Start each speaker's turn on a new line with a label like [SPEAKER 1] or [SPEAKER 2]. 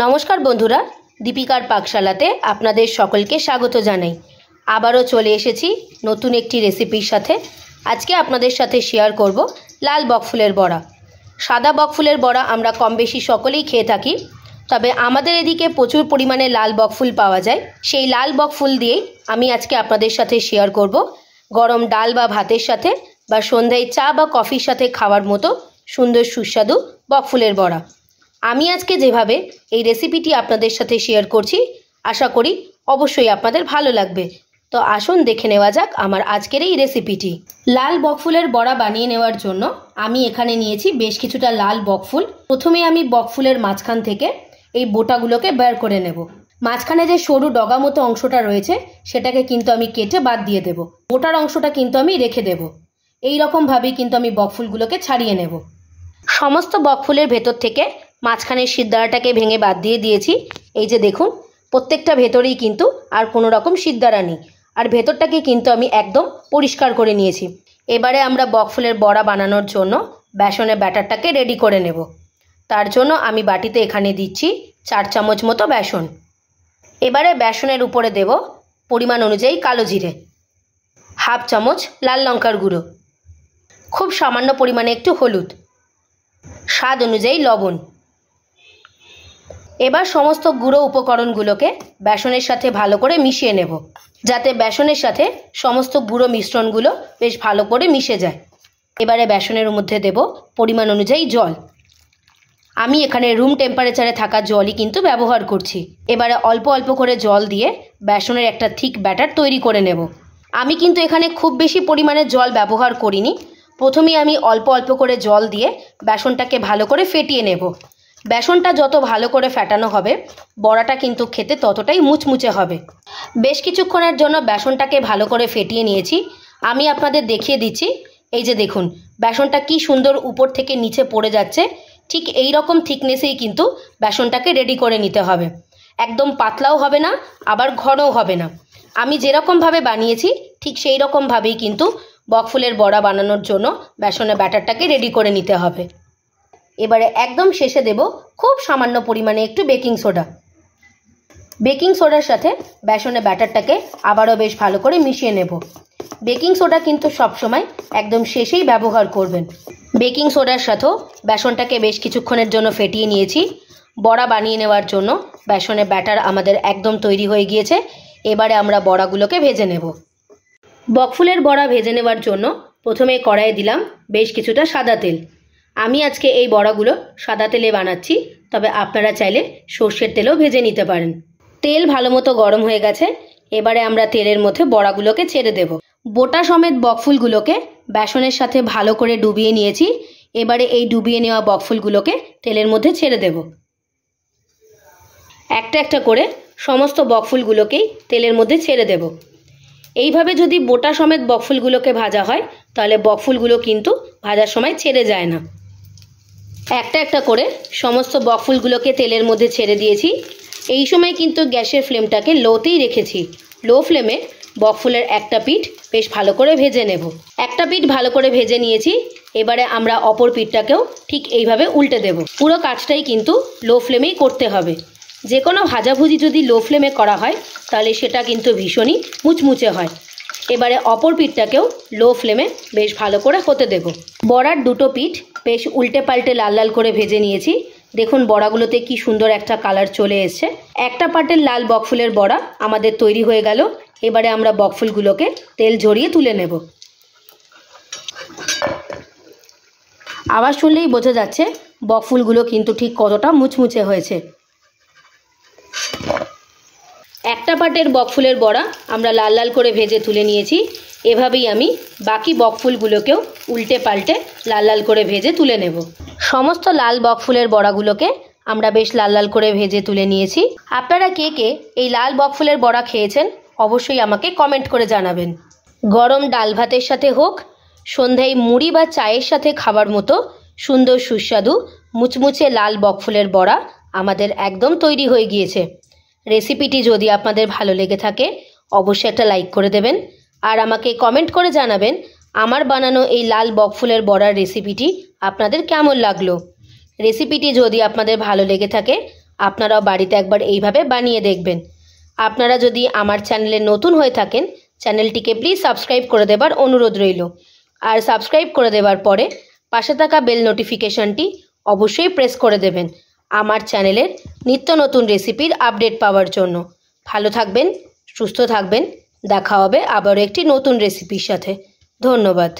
[SPEAKER 1] নমস্কার বন্ধুরা, দীপিকার পাকশালাতে আপনাদের সকলকে স্বাগত জানাই। আবারও চলে এসেছি নতুন একটি রেসিপির সাথে। আজকে আপনাদের সাথে শেয়ার করব লাল বকফুলের বড়া। সাদা বকফুলের বড়া আমরা কম বেশি সকলেই খেয়ে থাকি, তবে আমাদের এদিকে প্রচুর পরিমাণে লাল বকফুল পাওয়া যায়। সেই লাল বকফুল দিয়েই আমি আজকে আপনাদের সাথে শেয়ার করব গরম ডাল বা ভাতের সাথে বা সন্ধ্যায় চা বা কফির সাথে খাওয়ার মতো সুন্দর সুস্বাদু বকফুলের বড়া। আমি আজকে যেভাবে এই রেসিপিটি আপনাদের সাথে শেয়ার করছি, আশা করি অবশ্যই আপনাদের ভালো লাগবে। তো আসুন দেখে নেওয়া যাক আমার আজকের এই রেসিপিটি। লাল বকফুলের বড়া বানিয়ে নেওয়ার জন্য আমি এখানে নিয়েছি বেশ কিছুটা লাল বকফুল। প্রথমে আমি বকফুলের মাঝখান থেকে এই বোটাগুলোকে বের করে নেব। মাঝখানে যে সরু ডগা মতো অংশটা রয়েছে সেটাকে কিন্তু আমি কেটে বাদ দিয়ে দেব। বোটার অংশটা কিন্তু আমি রেখে দেব। এই রকমভাবেই কিন্তু আমি বকফুলগুলোকে ছাড়িয়ে নেব। সমস্ত বকফুলের ভেতর থেকে মাঝখানের সিদ্দারাটাকে ভেঙে বাদ দিয়ে দিয়েছি। এই যে দেখুন, প্রত্যেকটা ভেতরেই কিন্তু আর কোনো রকম সিদ্দারা নেই, আর ভেতরটাকে কিন্তু আমি একদম পরিষ্কার করে নিয়েছি। এবারে আমরা বকফুলের বড়া বানানোর জন্য বেসনের ব্যাটারটাকে রেডি করে নেব। তার জন্য আমি বাটিতে এখানে দিচ্ছি 4 চামচ মতো বেসন। এবারে বেসনের উপরে দেব পরিমাণ অনুযায়ী কালো জিরে, হাফ চামচ লাল লঙ্কার গুঁড়ো, খুব সামান্য পরিমাণে একটু হলুদ, স্বাদ অনুযায়ী লবণ। এবার সমস্ত গুঁড়ো উপকরণগুলোকে বেসনের সাথে ভালো করে মিশিয়ে নেব, যাতে বেসনের সাথে সমস্ত গুঁড়ো মিশ্রণগুলো বেশ ভালো করে মিশে যায়। এবারে বেসনের মধ্যে দেব পরিমাণ অনুযায়ী জল। আমি এখানে রুম টেম্পারেচারে থাকা জলই কিন্তু ব্যবহার করছি। এবারে অল্প অল্প করে জল দিয়ে বেসনের একটা থিক ব্যাটার তৈরি করে নেব। আমি কিন্তু এখানে খুব বেশি পরিমাণে জল ব্যবহার করিনি। প্রথমেই আমি অল্প অল্প করে জল দিয়ে বেসনটাকে ভালো করে ফেটিয়ে নেব। বেসনটা যত ভালো করে ফেটানো হবে বড়াটা কিন্তু খেতে ততটাই মুচমুচে হবে। বেশ কিছুক্ষণের জন্য বেসনটাকে ভালো করে ফেটিয়ে নিয়েছি। আমি আপনাদের দেখিয়ে দিচ্ছি। এই যে দেখুন, বেসনটা কি সুন্দর উপর থেকে নিচে পড়ে যাচ্ছে। ঠিক এই রকম থিকনেসেই কিন্তু বেসনটাকে রেডি করে নিতে হবে। একদম পাতলাও হবে না, আবার ঘনও হবে না। আমি যেরকমভাবে বানিয়েছি ঠিক সেই রকমভাবেই কিন্তু বকফুলের বড়া বানানোর জন্য বেসনের ব্যাটারটাকে রেডি করে নিতে হবে। এবারে একদম শেষে দেব খুব সামান্য পরিমাণে একটু বেকিং সোডা। বেকিং সোডার সাথে বেসনের ব্যাটারটাকে আবারও বেশ ভালো করে মিশিয়ে নেব। বেকিং সোডা কিন্তু সবসময় একদম শেষেই ব্যবহার করবেন। বেকিং সোডার সাথেও বেসনটাকে বেশ কিছুক্ষণের জন্য ফেটিয়ে নিয়েছি। বড়া বানিয়ে নেওয়ার জন্য বেসনের ব্যাটার আমাদের একদম তৈরি হয়ে গিয়েছে। এবারে আমরা বড়াগুলোকে ভেজে নেব। বকফুলের বড়া ভেজে নেওয়ার জন্য প্রথমে কড়াইয়ে দিলাম বেশ কিছুটা সাদা তেল। আমি আজকে এই বড়াগুলো সাদা তেলে বানাচ্ছি, তবে আপনারা চাইলে সর্ষের তেলেও ভেজে নিতে পারেন। তেল ভালো মতো গরম হয়ে গেছে। এবারে আমরা তেলের মধ্যে বড়াগুলোকে ছেড়ে দেব। বোটা সমেত বকফুলগুলোকে বেসনের সাথে ভালো করে ডুবিয়ে নিয়েছি। এবারে এই ডুবিয়ে নেওয়া বকফুলগুলোকে তেলের মধ্যে ছেড়ে দেব। একটা একটা করে সমস্ত বকফুলগুলোকেই তেলের মধ্যে ছেড়ে দেব। এইভাবে যদি বোটা সমেত বকফুলগুলোকে ভাজা হয় তাহলে বকফুলগুলো কিন্তু ভাজার সময় ছেড়ে যায় না। একটা একটা করে সমস্ত বকফুলগুলোকে তেলের মধ্যে ছেড়ে দিয়েছি। এই সময় কিন্তু গ্যাসের ফ্লেমটাকে লোতেই রেখেছি। লো ফ্লেমে বকফুলের একটা পিঠ বেশ ভালো করে ভেজে নেব। একটা পিঠ ভালো করে ভেজে নিয়েছি। এবারে আমরা অপর পিঠটাকেও ঠিক এইভাবে উল্টে দেব। পুরো কাজটাই কিন্তু লো ফ্লেমেই করতে হবে। যে কোনো ভাজাভুজি যদি লো ফ্লেমে করা হয় তাহলে সেটা কিন্তু ভীষণই মুচমুচে হয়। এবারে অপর পিঠটাকেও লো ফ্লেমে বেশ ভালো করে হতে দেব। বড়ার দুটো পিঠ বেশ উল্টে পাল্টে লাল লাল করে ভেজে নিয়েছি। দেখুন বড়াগুলোতে কি সুন্দর একটা কালার চলে এসছে। একটা পাটের লাল বকফুলের বড়া আমাদের তৈরি হয়ে গেল। এবারে আমরা বকফুলগুলোকে তেল ঝরিয়ে তুলে নেব। আওয়াজ শুনলেই বোঝা যাচ্ছে বকফুলগুলো কিন্তু ঠিক কতটা মুচমুচে হয়েছে। একটা পাটের বকফুলের বড়া আমরা লাল লাল করে ভেজে তুলে নিয়েছি। এভাবেই আমি বাকি বকফুলগুলোকেও উল্টে পাল্টে লাল লাল করে ভেজে তুলে নেব। সমস্ত লাল বকফুলের বড়াগুলোকে আমরা বেশ লাল লাল করে ভেজে তুলে নিয়েছি। আপনারা কে কে এই লাল বকফুলের বড়া খেয়েছেন অবশ্যই আমাকে কমেন্ট করে জানাবেন। গরম ডাল ভাতের সাথে হোক, সন্ধ্যায় মুড়ি বা চায়ের সাথে খাবার মতো সুন্দর সুস্বাদু মুচমুচে লাল বকফুলের বড়া আমাদের একদম তৈরি হয়ে গিয়েছে। রেসিপিটি যদি আপনাদের ভালো লেগে থাকে অবশ্যই একটা লাইক করে দেবেন, আর আমাকে কমেন্ট করে জানাবেন আমার বানানো এই লাল বকফুলের বড়ার রেসিপিটি আপনাদের কেমন লাগলো। রেসিপিটি যদি আপনাদের ভালো লেগে থাকে আপনারাও বাড়িতে একবার এইভাবে বানিয়ে দেখবেন। আপনারা যদি আমার চ্যানেলে নতুন হয়ে থাকেন, চ্যানেলটিকে প্লিজ সাবস্ক্রাইব করে দেবার অনুরোধ রইল। আর সাবস্ক্রাইব করে দেওয়ার পরে পাশে থাকা বেল নোটিফিকেশনটি অবশ্যই প্রেস করে দেবেন আমার চ্যানেলের নিত্য নতুন রেসিপির আপডেট পাওয়ার জন্য। ভালো থাকবেন, সুস্থ থাকবেন। দেখা হবে আবারও একটি নতুন রেসিপির সাথে। ধন্যবাদ।